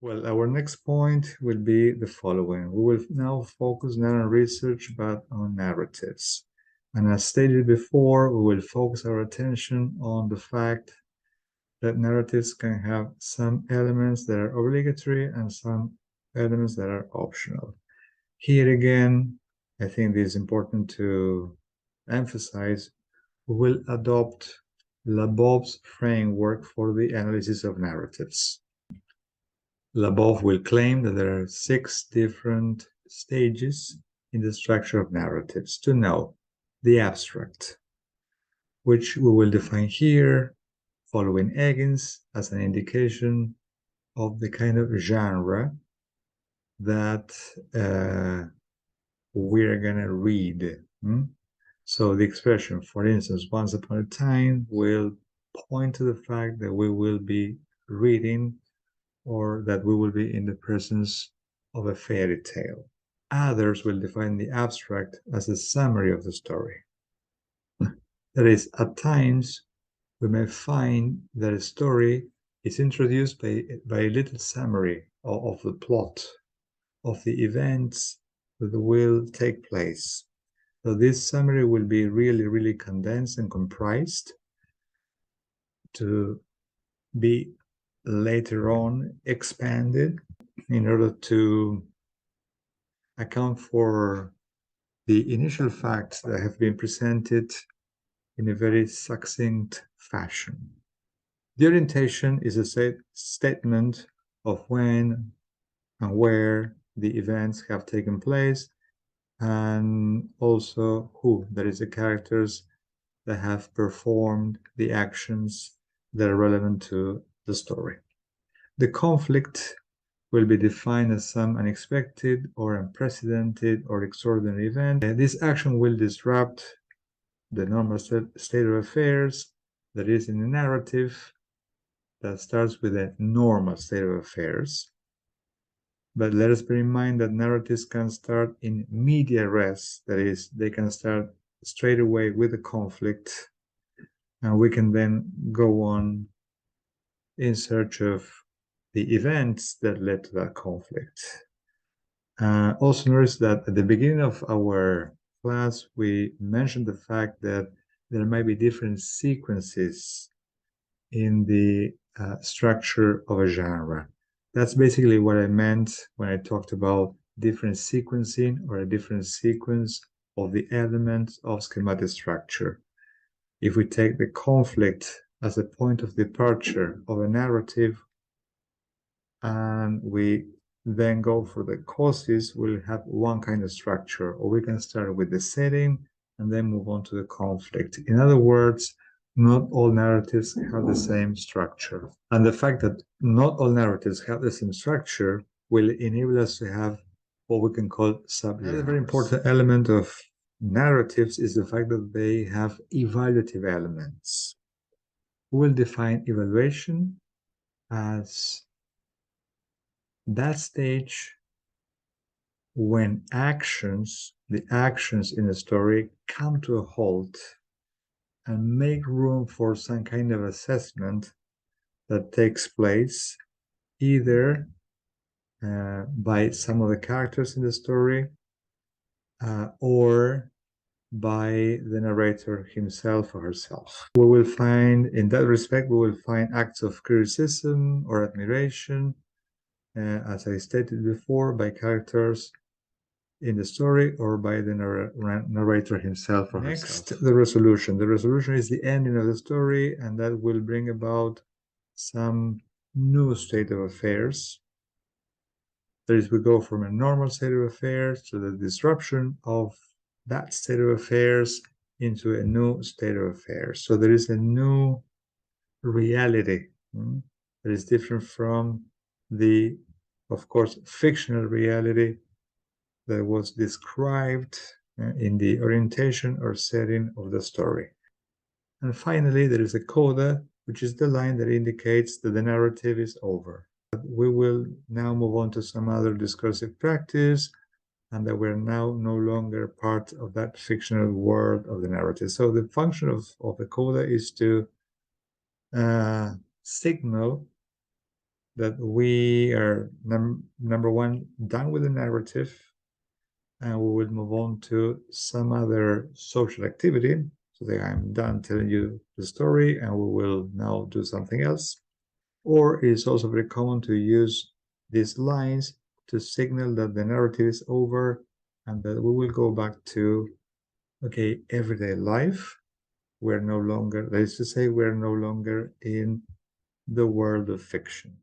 Well, our next point will be the following. We will now focus not on research, but on narratives. And as stated before, we will focus our attention on the fact that narratives can have some elements that are obligatory and some elements that are optional. Here again, I think it is important to emphasize we will adopt Labov's framework for the analysis of narratives. Labov will claim that there are 6 different stages in the structure of narratives. To know the abstract, which we will define here, following Eggins as an indication of the kind of genre that we're going to read. So the expression, for instance, once upon a time, will point to the fact that we will be reading or that we will be in the presence of a fairy tale. Others will define the abstract as a summary of the story. That is, at times, we may find that a story is introduced by a little summary of the plot, of the events that will take place. So this summary will be really condensed and comprised to be later on expanded in order to account for the initial facts that have been presented in a very succinct fashion. The orientation is a statement of when and where the events have taken place, and also who, that is, the characters that have performed the actions that are relevant to the story. The conflict will be defined as some unexpected or unprecedented or extraordinary event. This action will disrupt the normal state of affairs that is in the narrative that starts with a normal state of affairs. But let us bear in mind that narratives can start in media res, that is, they can start straight away with a conflict, and we can then go on in search of the events that led to that conflict. Also notice that at the beginning of our class, we mentioned the fact that there might be different sequences in the structure of a genre. That's basically what I meant when I talked about different sequencing or a different sequence of the elements of schematic structure. If we take the conflict as a point of departure of a narrative and we then go for the causes, we'll have one kind of structure, or we can start with the setting and then move on to the conflict. In other words, not all narratives have the same structure. And the fact that not all narratives have the same structure will enable us to have what we can call subgenres. Another very important element of narratives is the fact that they have evaluative elements. We will define evaluation as that stage when the actions in a story come to a halt and make room for some kind of assessment that takes place either by some of the characters in the story or by the narrator himself or herself. We will find, in that respect, we will find acts of criticism or admiration, as I stated before, by characters in the story or by the narrator himself or herself. Next, the resolution. The resolution is the ending of the story, and that will bring about some new state of affairs. That is, we go from a normal state of affairs to the disruption of that state of affairs into a new state of affairs. So there is a new reality that is different from the, of course, fictional reality that was described in the orientation or setting of the story. And finally, there is a coda, which is the line that indicates that the narrative is over. We will now move on to some other discursive practice, and that we're now no longer part of that fictional world of the narrative. So the function of the coda is to signal that we are number one, done with the narrative, and we will move on to some other social activity. So that I'm done telling you the story and we will now do something else. Or it's also very common to use these lines to signal that the narrative is over and that we will go back to, okay, everyday life. We're no longer, that is to say, we're no longer in the world of fiction.